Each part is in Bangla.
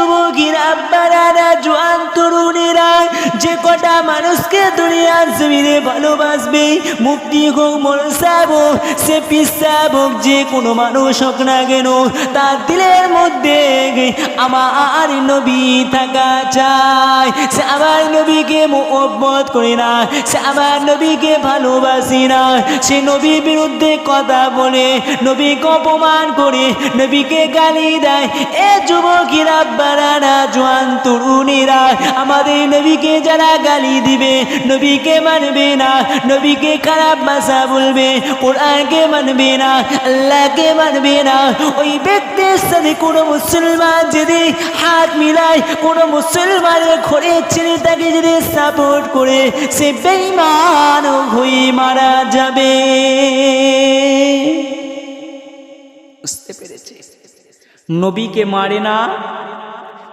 যুবকেরা আব্বারা জোয়ান তরুণেরা যে কটা মানুষকে দুনিয়ার জমিনে ভালোবাসবে মুক্তি হোক মোরসাব হোক সে পিসাব হোক যে কোনো মানুষ হোক না কেন তার দিলের মধ্যে আমার নবী থাকা চাই সে আমার নবীকে মোহব্বত করে না সে আমার নবীকে ভালোবাসি না সে নবীর বিরুদ্ধে কথা বলে নবীকে অপমান করে নবীকে গালি দেয় এ যুবকেরা বাড়ানা জোয়ান তরুণীরা আমাদের নবীকে যারা গালি দিবে নবীকে মানবে না নবীকে খারাপ ভাষা বলবে কোরআনকে মানবে না আল্লাহকে মানবে না ওই ব্যক্তির সাথে কোনো মুসলমান যদি হাত মিলায় কোনো মুসলমানের ঘরের ছেলেটাকে যদি সাপোর্ট করে সে বেঈমান হয়ে মারা যাবে বুঝতে পেরেছি নবীকে মানে না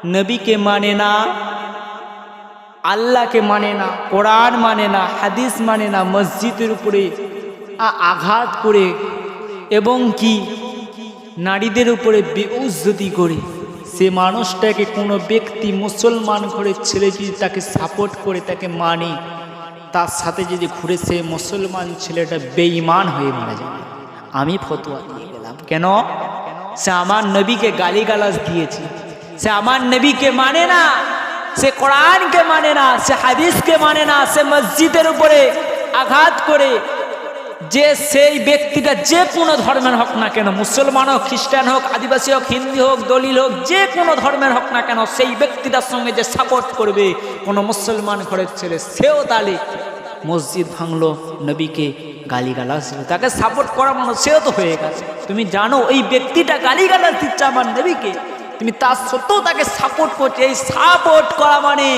নবীকে মানে না আল্লাহকে মানে না কোরআন মানে না হাদিস মানে না মসজিদের উপরে আঘাত করে এবং কি নারীদের উপরে বেইজ্জতি করে সে মানুষটাকে কোনো ব্যক্তি মুসলমান ঘরের ছেলে যদি তাকে সাপোর্ট করে তাকে মানে তার সাথে যদি ঘুরে সে মুসলমান ছেলেটা বেঈমান হয়ে মারা যাবে আমি ফতোয়া দিয়ে গেলাম কেন সে আমার নবীকে গালিগালাজ দিয়েছে সে আমার নবীকে মানে না সে কোরআনকে মানে না সে হাদিসকে মানে না সে মসজিদের উপরে আঘাত করে যে সেই ব্যক্তিটা যে কোনো ধর্মের হোক না কেন মুসলমান হোক খ্রিস্টান হোক আদিবাসী হোক হিন্দু হোক দলিল হোক যে কোনো ধর্মের হোক না কেন সেই ব্যক্তিটার সঙ্গে যে সাপোর্ট করবে কোনো মুসলমান ঘরের ছেলে সেও তাহলে মসজিদ ভাঙলো নবীকে গালিগালাজ দিল তাকে সাপোর্ট করা মানুষ সেও তো হয়ে গেছে তুমি জানো ওই ব্যক্তিটা গালিগালাজ দিচ্ছে আমার নবীকে তুমি তার সত্ত্বেও তাকে সাপোর্ট করছো এই সাপোর্ট করা মানে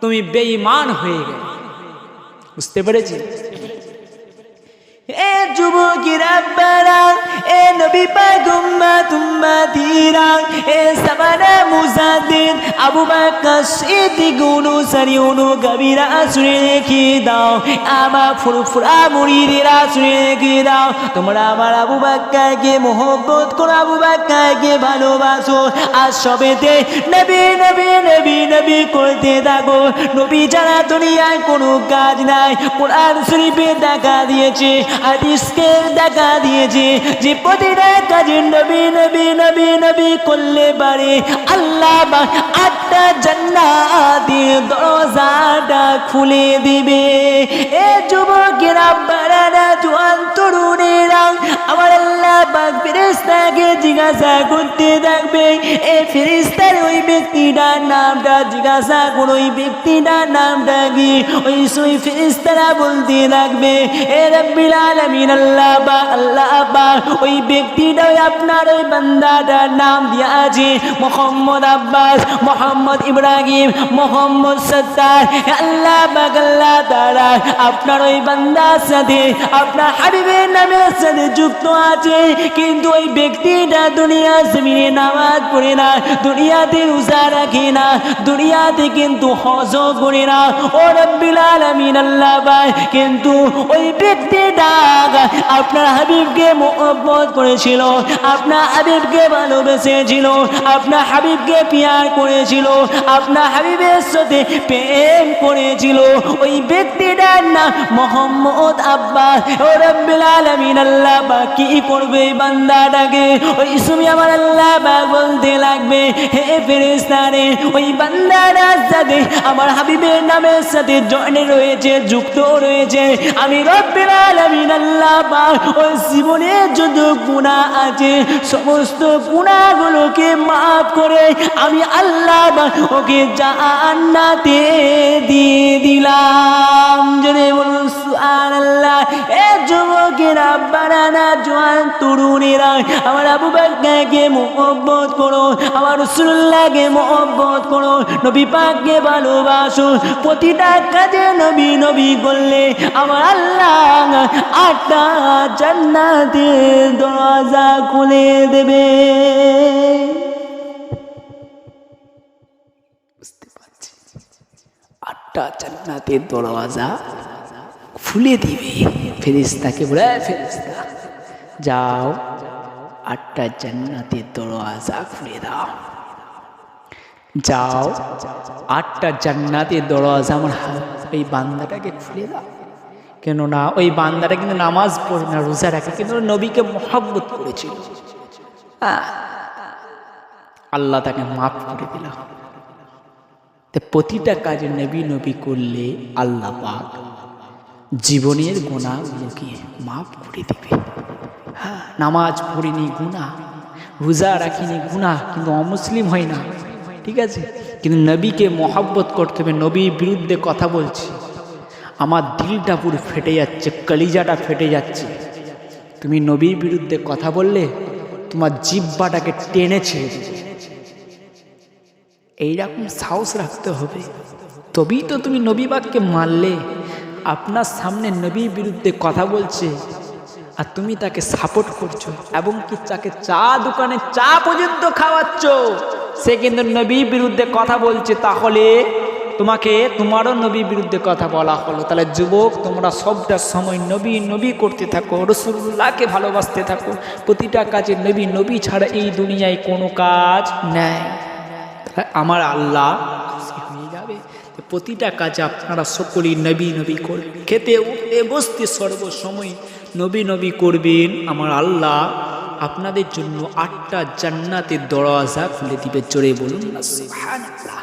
তুমি বেঈমান হয়ে গেলে বুঝতে পেরেছি এ যুবকেরা বাড়া এ নবী পাক উম্মতীরা এ সাবানা মুজাদ্দিদ আবু বকর সিদ্দিক উনুসারিউনু কবিরা শুনে রেখে দাও আমার ফুরফুরা মুরিদেরা শুনে রেখে দাও তোমরা আমার আবু বকরকে মোহব্বত করো আবু বকরকে ভালোবাসো আর সবেতে নবী নবী নবী নবী করতে থাকো নবী ছাড়া দুনিয়ায় কোনো কাজ নাই কোরআন শরীফে দেখা দিয়েছে হাদিসকে দেখা দিয়েছে যে প্রতিটা কাজে নবী নবী নবী নবী করলে পারে আল্লাহ আটটা জান্নাতের দরজাটা খুলে দিবে এ যুবকেরা বাড়ানা জোয়ান তরুণেরা আমার আল্লাহ পাক ফেরেশতাকে জিজ্ঞাসা করতে থাকবে এ ফেরেশতার ওই ব্যক্তিটার নামটা জিজ্ঞাসা করো ওই ব্যক্তিটার নামটা কি ওই ফেরেশতারা বলতে থাকবে এ রব্বিল আলামিন আল্লাহ পাক ওই ব্যক্তিটা আপনার ওই বান্দাটার নাম দিয়া আছে মোহাম্মদ আব্বাস মোহাম্মদ ইব্রাহিম মোহাম্মদ সত্তার আল্লাহ পাক আল্লাহ তাআলা আপনার ওই বান্দার সাথে আপনার হাবিবের নামের সাথে যুক্ত আছে কিন্তু ওই ব্যক্তিটা দুনিয়া জমিনে নামাজ পড়ে না দুনিয়াতে রোজা রাখে না দুনিয়াতে কিন্তু হজ করে না ও রব্বিল আলামিন আল্লাহ পাক কিন্তু ওই ব্যক্তিটা আপনার হাবিবকে মোহব্বত করেছিল আপনার হাবিবকে ভালোবেসেছিল আপনার হাবিবকে পিয়ার করেছিল আপনার হাবিবের সাথে প্রেম করেছিল ওই ব্যক্তিটার নাম মোহাম্মদ আব্বাস ও রব্বিল আলামিন আল্লাহ পাক কি করবে বান্দাটাকে ওই সময় আমার আল্লাহ পাক বলতে লাগবে হে ফেরেশতারে ওই বান্দাটার সাথে আমার হাবিবের নামের সাথে জয়েন রয়েছে যুক্ত রয়েছে আমি রব্বিল আলামিন আল্লাহ পাক ওই জীবনে যত গুনাহ আছে সমস্ত গুনাহগুলোকে মাফ করে আমি আল্লাহ পাক ওকে জান্নাতে দিয়ে দিলাম জোরে বলুন সুবহানাল্লাহ এ যুবকেরা বাড়ানা জোয়ান তরুণেরা আমার আবু বকরকে মোহব্বত করো আমার রাসূলুল্লাহকে মোহব্বত করো নবী পাককে ভালোবাসো প্রতিটা কাজে নবী নবী করলে আমার আল্লাহ আটটা জান্নাতের দরজা খুলে দেবে বুঝতে পারছি আটটা জান্নাতের দরজা খুলে দিবে ফেরেশতাকে বলে ফেরেশতা যাও আটটা জান্নাতের দরজা খুলে দাও যাও 8টা জান্নাতের দরজা আমার এই বান্দাটাকে খুলে দাও। কেননা ওই বান্দাটা কিন্তু নামাজ পড়ে না, রোজা রাখে, কিন্তু নবীকে মহব্বত করেছিল। আল্লাহ তাকে মাফ করে দিল। প্রতিটা কাজে নবী নবী করলে আল্লাহ পাক জীবনের গুনাহগুলোকে মাফ করে দিবে। হ্যাঁ, নামাজ পড়িনি গুনাহ, রোজা রাখিনি গুনাহ, কিন্তু অমুসলিম হয় না, ঠিক আছে, কিন্তু নবীকে মহব্বত করতে হবে। নবীর বিরুদ্ধে কথা বলছি, আমার দিলটা পুরো ফেটে যাচ্ছে, কলিজাটা ফেটে যাচ্ছে। তুমি নবীর বিরুদ্ধে কথা বললে তোমার জিহ্বাটাকে টেনে ছেড়ে দেবে। এইরকম সাহস রাখতে হবে, তবেই তো তুমি নবী বাক্যে মানলে। আপনার সামনে নবীর বিরুদ্ধে কথা বলছে আর তুমি তাকে সাপোর্ট করছো, এবং কি তাকে চা দোকানে চা পর্যন্ত খাওয়াচ্ছ, সে কিন্তু নবীর বিরুদ্ধে কথা বলছে। তাহলে তোমাকে তোমারও নবীর বিরুদ্ধে কথা বলা হলো। তাহলে যুবক, তোমরা সবটা সময় নবী নবী করতে থাকো, রাসূলুল্লাহকে ভালোবাসতে থাকো। প্রতিটা কাজে নবী নবী ছাড়া এই দুনিয়ায় কোনো কাজ নেই। আমার আল্লাহ খুশি হয়ে যাবে। প্রতিটা কাজে আপনারা সকলেই নবী নবী করবেন, খেতে উঠতে বসতে সর্বসময় নবী নবী করবেন। আমার আল্লাহ আপনাদের জন্য 8টা জান্নাতের দরজা খুলে দিবে। জোরে বলুন না সুবহানাল্লাহ।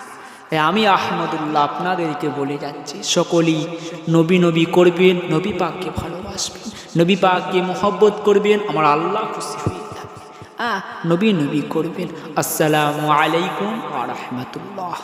আমি আহমদুল্লাহ আপনাদেরকে বলে যাচ্ছি, সকলেই নবী নবী করবেন, নবী পাককে ভালোবাসবেন, নবী পাককে মহব্বত করবেন, আমার আল্লাহ খুশি হয়ে যাবে। নবী নবী করবেন। আসসালামু আলাইকুম ওয়া রাহমাতুল্লাহ।